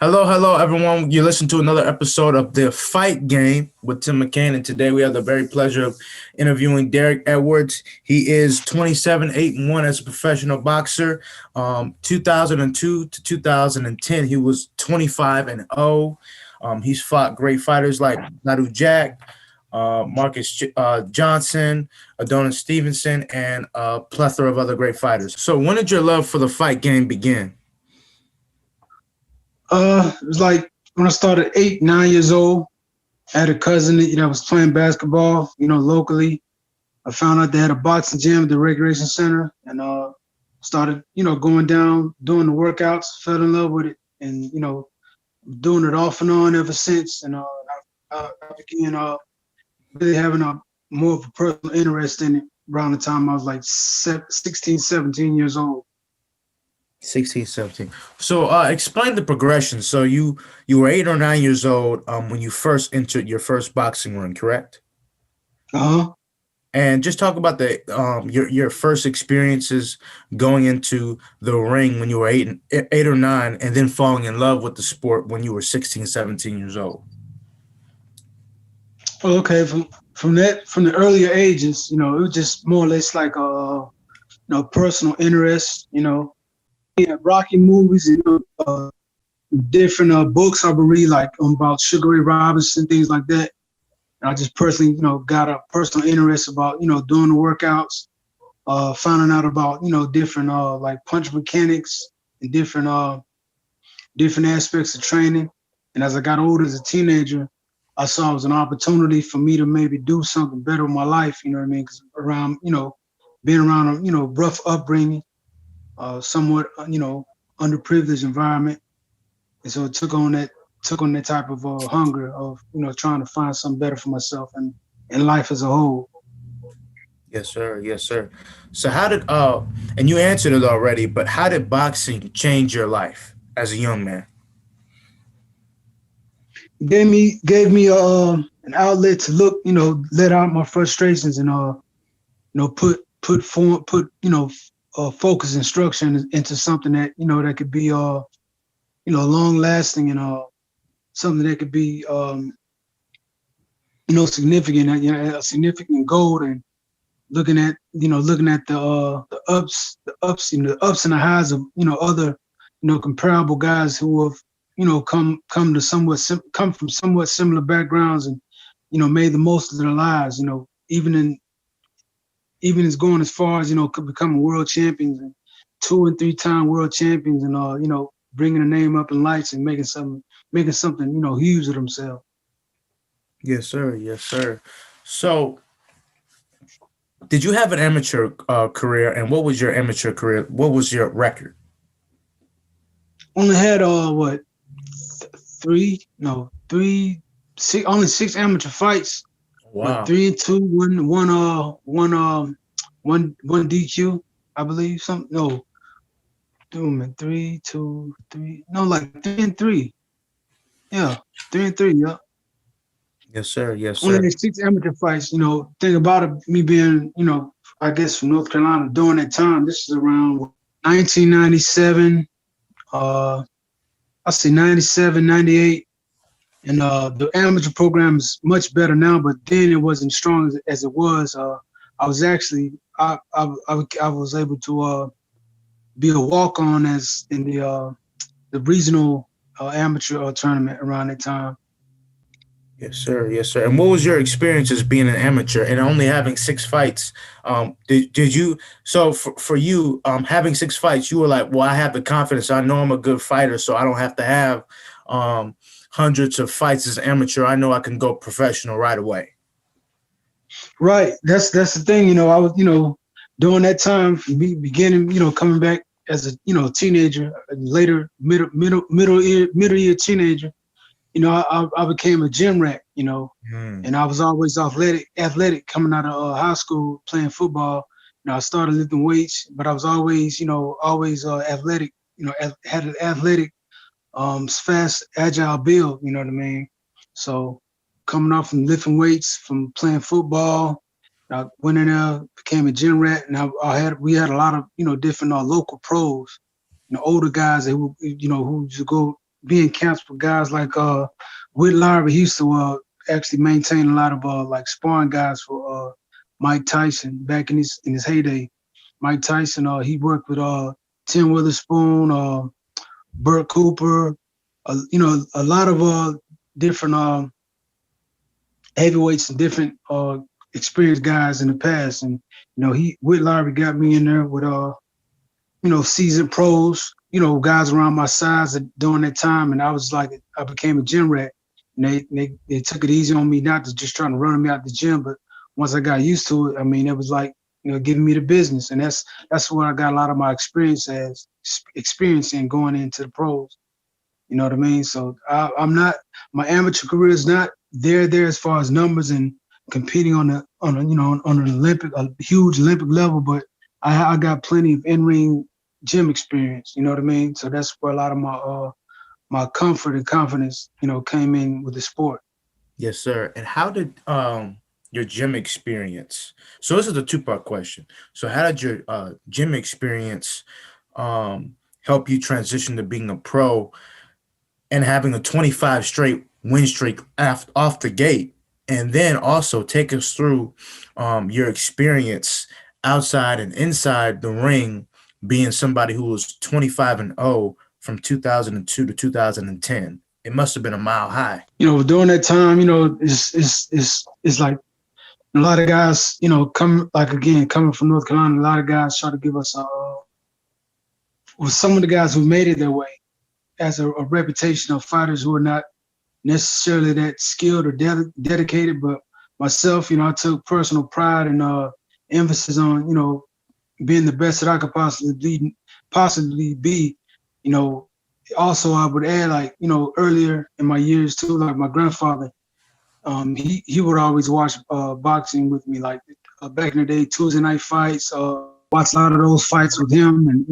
Hello, hello, everyone. You listen to another episode of The Fight Game with Tim McKain, and today we have the very pleasure of interviewing Derek Edwards. He is 27, 8, and 1 as a professional boxer. 2002 to 2010, he was 25 and 0. He's fought great fighters like Nadu Jack, Marcus Johnson, Adonis Stevenson, and a plethora of other great fighters. So, when did your love for the fight game begin? It was like when I started 8, 9 years old. I had a cousin that was playing basketball, locally. I found out they had a boxing gym at the recreation center, and started, going down, doing the workouts. Fell in love with it, and doing it off and on ever since. And I began really having a more of a personal interest in it around the time I was like 16, 17 years old. 16, 17. So explain the progression. So you were 8 or 9 years old when you first entered your first boxing ring, correct? Uh-huh. And just talk about the your first experiences going into the ring when you were 8 or 9, and then falling in love with the sport when you were 16, 17 years old. Oh, okay, from the earlier ages, it was just more or less like personal interest. Yeah, Rocky movies, different books I would read, like about Sugar Ray Robinson, things like that. And I just personally, got a personal interest about, doing the workouts, finding out about, different like punch mechanics and different aspects of training. And as I got older as a teenager, I saw it was an opportunity for me to maybe do something better with my life. You know what I mean? Because around, being around a, rough upbringing, somewhat, underprivileged environment, and so it took on that type of hunger of trying to find something better for myself and life as a whole. Yes, sir. Yes, sir. So how did and you answered it already, but how did boxing change your life as a young man? Gave me an outlet to look, let out my frustrations and put focus and structure into something that that could be long lasting and something that could be significant, a significant goal. And looking at the ups and the highs of other comparable guys who have come to come from somewhat similar backgrounds, and made the most of their lives, even as going as far as could become world champions and 2 and 3 time world champions, and bringing a name up in lights and making something huge of themselves. Yes, sir. Yes, sir. So did you have an amateur career, and what was your amateur career? What was your record? Only had what, three, no, three, six, only 6 amateur fights. What, Wow. 3 and 2, one DQ, I believe. Some no, doing 3, 2, 3, no, like 3 and 3. Yeah, 3 and 3. Yeah, Yes, sir. Yes, only sir. had 6 amateur fights. Thing about it, me being I guess from North Carolina during that time. This is around 1997. I say 97, 98. And the amateur program is much better now, but then it wasn't strong as it was. I was actually I was able to be a walk on as in the regional amateur tournament around that time. Yes, sir. Yes, sir. And what was your experience as being an amateur and only having 6 fights? Did you so for you having 6 fights, you were like, well, I have the confidence. I know I'm a good fighter, so I don't have to have hundreds of fights as an amateur. I know I can go professional right away. Right. That's the thing. I was during that time, beginning coming back as a teenager, later middle year teenager. I became a gym rat. Hmm. And I was always athletic coming out of high school playing football. I started lifting weights, but I was always athletic. Had an athletic, fast, agile build. You know what I mean? So coming off from lifting weights, from playing football, I went in there, became a gym rat, and we had a lot of different local pros, older guys that who used to go. be in camps with guys like Whit Larry. He used to actually maintain a lot of like sparring guys for Mike Tyson back in his heyday. Mike Tyson, he worked with Tim Witherspoon, Burt Cooper, a lot of different heavyweights and different experienced guys in the past. And he Whit Larry got me in there with seasoned pros, guys around my size during that time. And I was like, I became a gym rat. And they took it easy on me, not to just trying to run me out the gym, but once I got used to it, I mean, it was like, giving me the business. And that's where I got a lot of my experience in going into the pros. You know what I mean? So I'm not, my amateur career is not there as far as numbers and competing on a huge Olympic level, but I got plenty of in-ring gym experience. You know what I mean? So that's where a lot of my comfort and confidence, came in with the sport. Yes, sir. And how did your gym experience? So this is a two-part question. So how did your gym experience help you transition to being a pro and having a 25 straight win streak off the gate? And then also take us through your experience outside and inside the ring, being somebody who was 25-0 from 2002 to 2010. It must have been a mile high. During that time, it's like a lot of guys, coming from North Carolina, a lot of guys try to give us some of the guys who made it their way as a reputation of fighters who are not necessarily that skilled or dedicated, but myself, I took personal pride and emphasis on, being the best that I could possibly be. Also I would add, like, earlier in my years too, like my grandfather, he would always watch boxing with me, like back in the day, Tuesday night fights, watched a lot of those fights with him. And,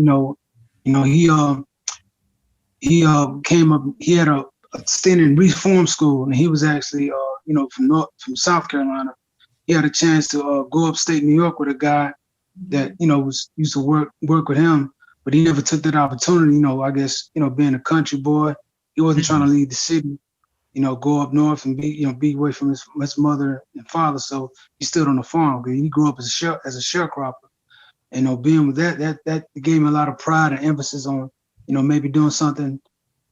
he came up, he had a stint in reform school, and he was actually, from South Carolina. He had a chance to go upstate New York with a guy that, used to work with him, but he never took that opportunity. I guess, being a country boy, he wasn't trying to leave the city, go up north and be away from his mother and father. So he stood on the farm. He grew up as a sharecropper. And, being with that gave me a lot of pride and emphasis on, maybe doing something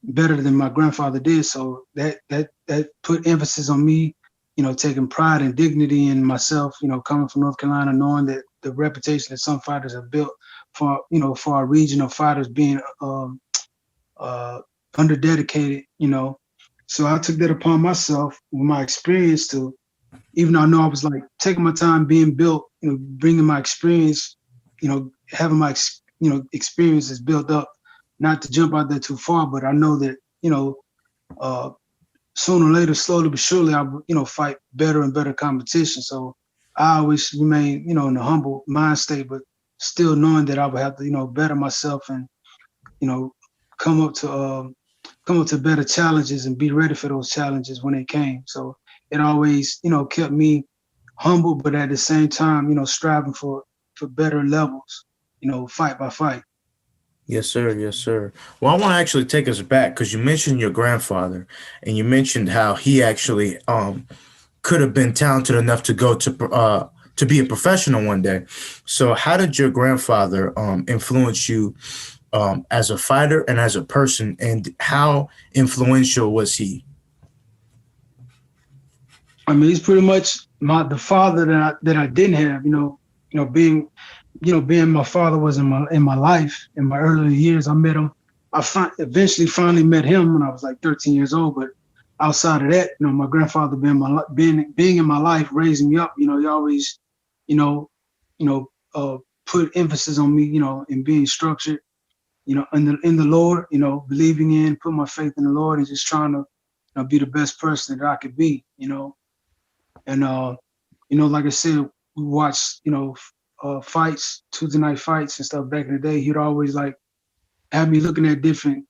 better than my grandfather did. So that put emphasis on me, taking pride and dignity in myself, coming from North Carolina, knowing that the reputation that some fighters have built for our region of fighters being under dedicated, So I took that upon myself with my experience to, even though I know I was like taking my time being built, bringing my experience, having my, experiences built up, not to jump out there too far, but I know that, sooner or later, slowly but surely, I would, fight better and better competition. So I always remain, in a humble mind state, but still knowing that I would have to, better myself and, come up to better challenges and be ready for those challenges when they came. So it always, kept me humble, but at the same time, striving for better levels, fight by fight. Yes, sir. Yes, sir. Well, I want to actually take us back because you mentioned your grandfather, and you mentioned how he actually could have been talented enough to go to be a professional one day. So, how did your grandfather influence you as a fighter and as a person, and how influential was he? I mean, he's pretty much the father that I didn't have. Being my father was in my life in my early years. I met him. Eventually finally met him when I was like 13 years old. But outside of that, my grandfather being in my life, raising me up. He always, put emphasis on me, in being structured, in the Lord, believing in, put my faith in the Lord, and just trying to be the best person that I could be, And like I said, we watched, fights, Tuesday night fights and stuff back in the day. He'd always like have me looking at different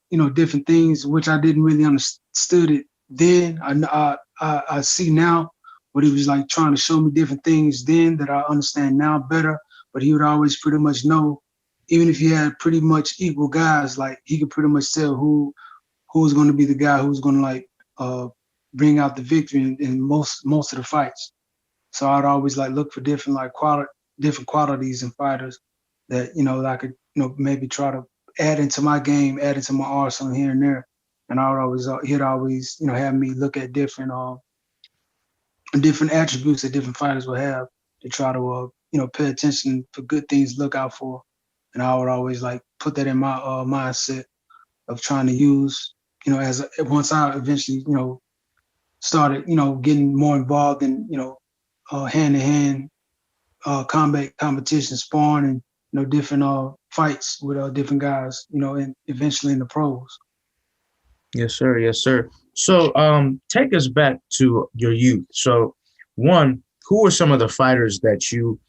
things, which I didn't really understood it then. I see now what he was like trying to show me different things then that I understand now better. But he would always pretty much know, even if he had pretty much equal guys, like he could pretty much tell who who's going to be the guy who's going to like bring out the victory in most of the fights. So I'd always like look for different like different qualities in fighters that that I could maybe try to add into my game, add into my arsenal here and there. And I would always he'd always have me look at different attributes that different fighters will have to try to pay attention for good things to look out for. And I would always like put that in my mindset of trying to use as once I eventually started getting more involved in hand to hand combat competition, sparring, and different fights with different guys, and eventually in the pros. Yes, sir. Yes, sir. So, take us back to your youth. So, one, who were some of the fighters that you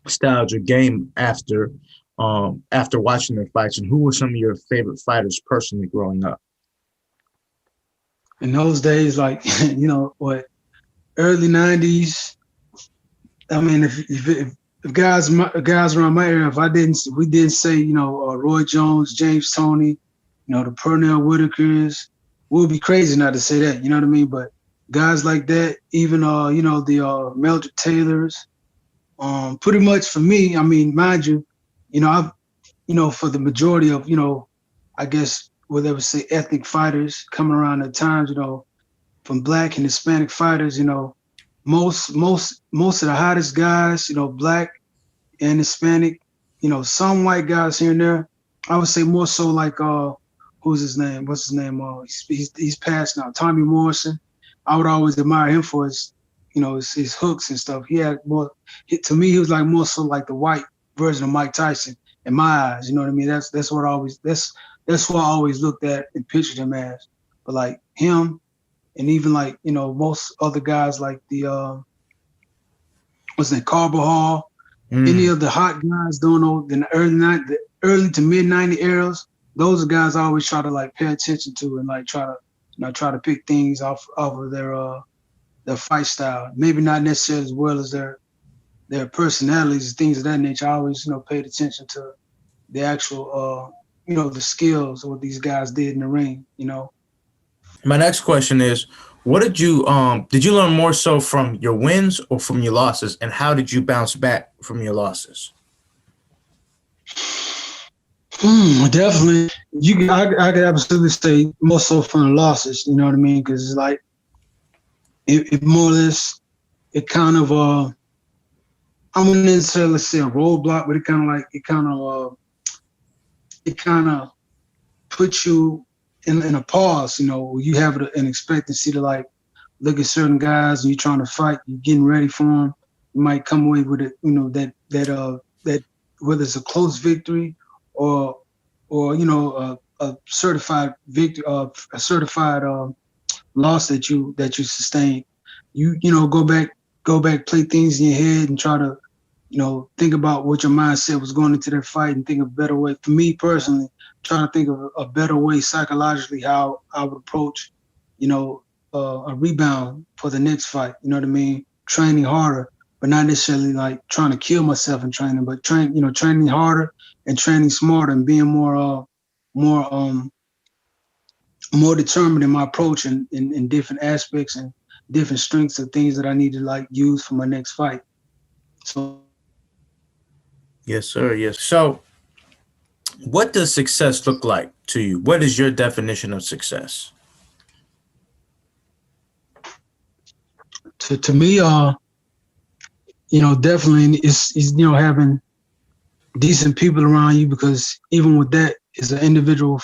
styled your game after watching their fights, and who were some of your favorite fighters personally growing up? In those days, like what early '90s. I mean, if guys around my area, if we didn't say Roy Jones, James Toney, the Pernell Whitakers, we would be crazy not to say that. You know what I mean? But guys like that, even the Meldrick Taylors, pretty much for me. I mean, mind you, I've for the majority of I guess what they would say ethnic fighters coming around at times, from Black and Hispanic fighters, most of the hottest guys, Black and Hispanic, some white guys here and there. I would say more so like who's his name? What's his name? He's passed now. Tommy Morrison. I would always admire him for his hooks and stuff. He had more. To me, he was like more so like the white version of Mike Tyson in my eyes. You know what I mean? That's what I always that's what I always looked at and pictured him as. But like him, and even like most other guys like the what's that, Carbajal, any of the hot guys don't know in the early to mid '90 eras. Those are guys I always try to like pay attention to and like try to pick things off of their fight style. Maybe not necessarily as well as their personalities and things of that nature. I always paid attention to the actual the skills of what these guys did in the ring. My next question is, what did you learn more so from your wins or from your losses, and how did you bounce back from your losses? Definitely. I could absolutely say more so from the losses. You know what I mean? Because it's like it more or less it kind of I wouldn't necessarily say a roadblock, but it kind of puts you in a pause. You have an expectancy to like look at certain guys and you're trying to fight, you're getting ready for them. You might come away with it, that whether it's a close victory or a certified victory, a certified loss that you sustained. You go back, play things in your head and try to think about what your mindset was going into that fight and think of a better way. For me personally, trying to think of a better way psychologically how I would approach, a rebound for the next fight. You know what I mean? Training harder, but not necessarily like trying to kill myself in training, but training harder and training smarter and being more determined in my approach in different aspects and different strengths of things that I need to like use for my next fight. So Yes, sir. Yes. So, what does success look like to you? What is your definition of success? to me, definitely it's having decent people around you, because even with that, it's an individual,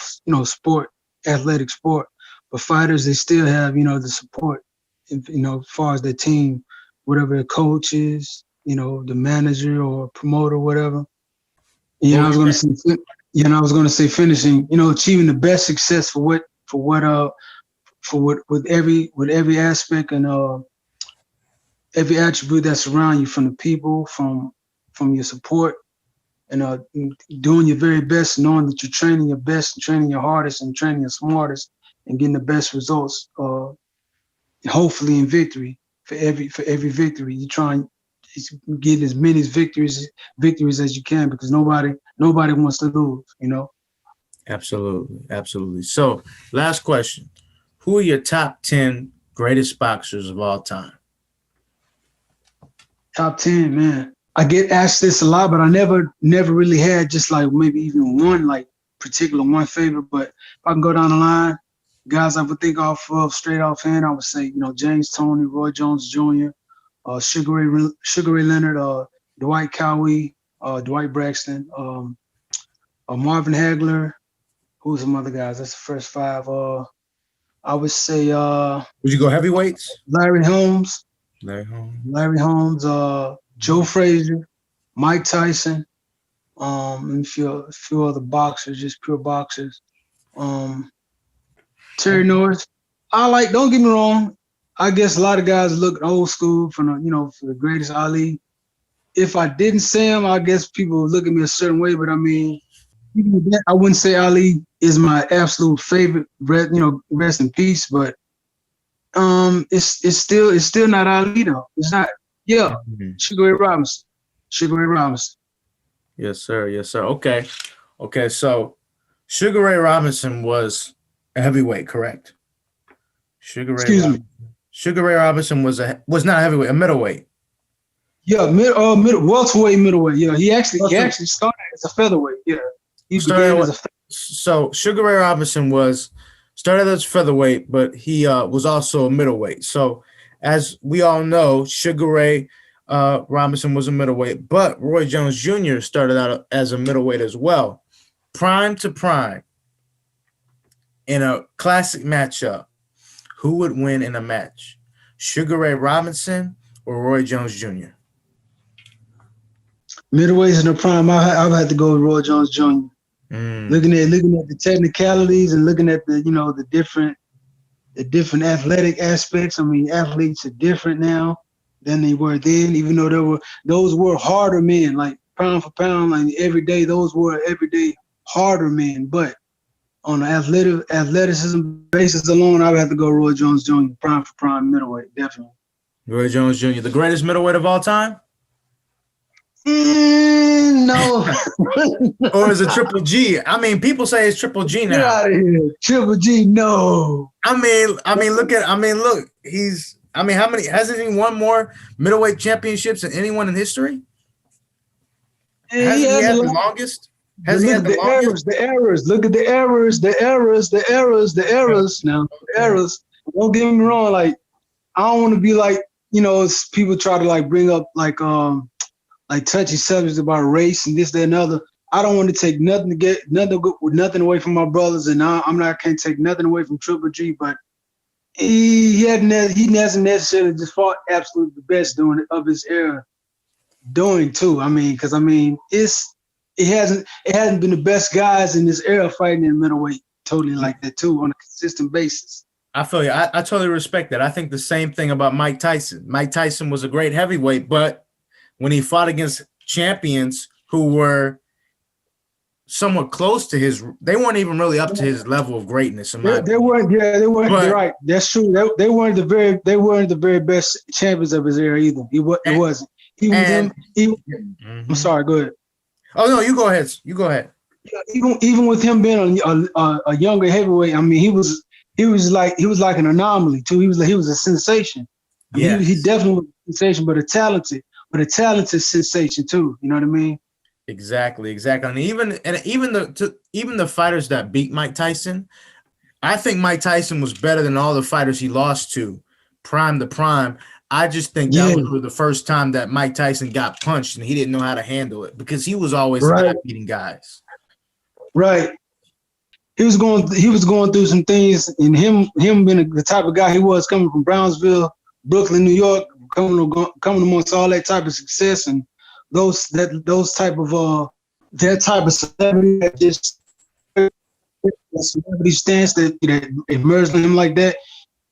sport, athletic sport. But fighters, they still have, the support, as far as their team, whatever their coach is, the manager or promoter, whatever. I was going to say, finishing, achieving the best success with every aspect and every attribute that's around you, from the people, from your support, and doing your very best, knowing that you're training your best, and training your hardest, and training your smartest, and getting the best results. Hopefully in victory for every victory, you try and get as many victories as you can, because nobody wants to lose. Absolutely, absolutely. So, last question: who are your top 10 greatest boxers of all time? Top 10, man. I get asked this a lot, but I never really had just like maybe even one like particular one favorite. But if I can go down the line, guys I would think off of straight off hand, I would say, James Toney, Roy Jones Jr., Sugar Ray Leonard, Dwight Cowie, Dwight Braxton, Marvin Hagler. Who's some other guys? That's the first five. I would say Would you go heavyweights? Larry Holmes, Larry Holmes. Joe Frazier, Mike Tyson, and a few other boxers, just pure boxers. Terry Norris. Don't get me wrong, I guess a lot of guys look old school for the greatest Ali. If I didn't say him, I guess people would look at me a certain way, but I mean, even with that, I wouldn't say Ali is my absolute favorite, rest in peace, but it's still not Ali though. It's not. Yeah, Mhm. Sugar Ray Robinson. Sugar Ray Robinson. Yes, sir. Yes, sir. Okay. Okay. So, Sugar Ray Robinson was a heavyweight, correct? Sugar Ray Excuse me. Robinson. Sugar Ray Robinson was not a heavyweight, a middleweight. Yeah, welterweight, middleweight. Yeah, he actually started as a featherweight. Yeah, he began as a So Sugar Ray Robinson started as featherweight, but he was also a middleweight. So as we all know, Sugar Ray Robinson was a middleweight, but Roy Jones Jr. started out as a middleweight as well. Prime to prime in a classic matchup, who would win in a match? Sugar Ray Robinson or Roy Jones Jr.? middleweights in the prime. I would have to go with Roy Jones Jr. Looking at the technicalities and looking at the different athletic aspects. I mean, athletes are different now than they were then. Even though those were harder men, like pound for pound, like every day, those were everyday harder men. But on an athleticism basis alone, I would have to go Roy Jones Jr. Prime for prime middleweight, definitely. Roy Jones Jr., the greatest middleweight of all time? No. Or is it Triple G? I mean, people say it's Triple G now. Get out of here. Triple G, no. Look, how many, hasn't he won more middleweight championships than anyone in history? Hasn't he had the longest? Has he had the longest? The errors. Look at the errors. Now, the errors. Don't get me wrong. Like, I don't want to be like, people try to like bring up like touchy subjects about race and this, that, and other. I don't want to take nothing away from my brothers, and can't take nothing away from Triple G, but he hasn't necessarily just fought absolutely the best of his era doing too. I mean, because it hasn't been the best guys in this era fighting in middleweight totally like that too on a consistent basis. I feel you. I totally respect that. I think the same thing about Mike Tyson. Mike Tyson was a great heavyweight, but when he fought against champions who were somewhat close to they weren't even really up to his level of greatness. They weren't. You're right. That's true. They weren't the very best champions of his era either. It wasn't. I'm sorry. Go ahead. Oh no, you go ahead. Yeah, even with him being a younger heavyweight, I mean, he was like an anomaly too. He was a sensation. Yeah, he definitely was a sensation, but a talented sensation too. You know what I mean? Exactly. And even the fighters that beat Mike Tyson, I think Mike Tyson was better than all the fighters he lost to, prime to prime. I just think that was the first time that Mike Tyson got punched and he didn't know how to handle it because he was always beating guys. Right. He was going through some things, and him being the type of guy he was, coming from Brownsville, Brooklyn, New York, coming amongst all that type of success and that type of celebrity that just celebrity stance that emerged on him like that.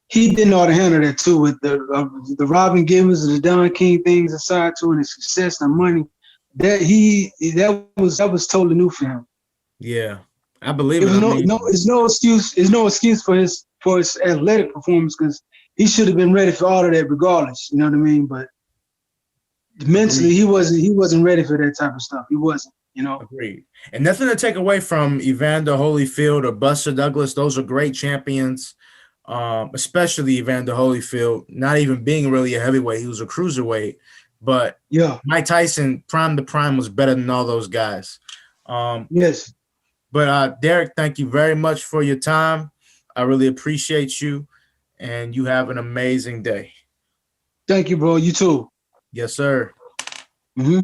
He didn't know how to handle that too, with the Robin Givens and the Don King things aside too, and the success and money. That was totally new for him. Yeah, I believe it. It's no excuse for his athletic performance, because he should have been ready for all of that regardless. You know what I mean? But mentally, he wasn't ready for that type of stuff. He wasn't. you know. Agreed. And nothing to take away from Evander Holyfield or Buster Douglas. Those are great champions, especially Evander Holyfield, not even being really a heavyweight. He was a cruiserweight. But Yeah. Mike Tyson, prime to prime, was better than all those guys. Yes. But Derek, thank you very much for your time. I really appreciate you, and you have an amazing day. Thank you, bro. You too. Yes, sir. Mm-hmm.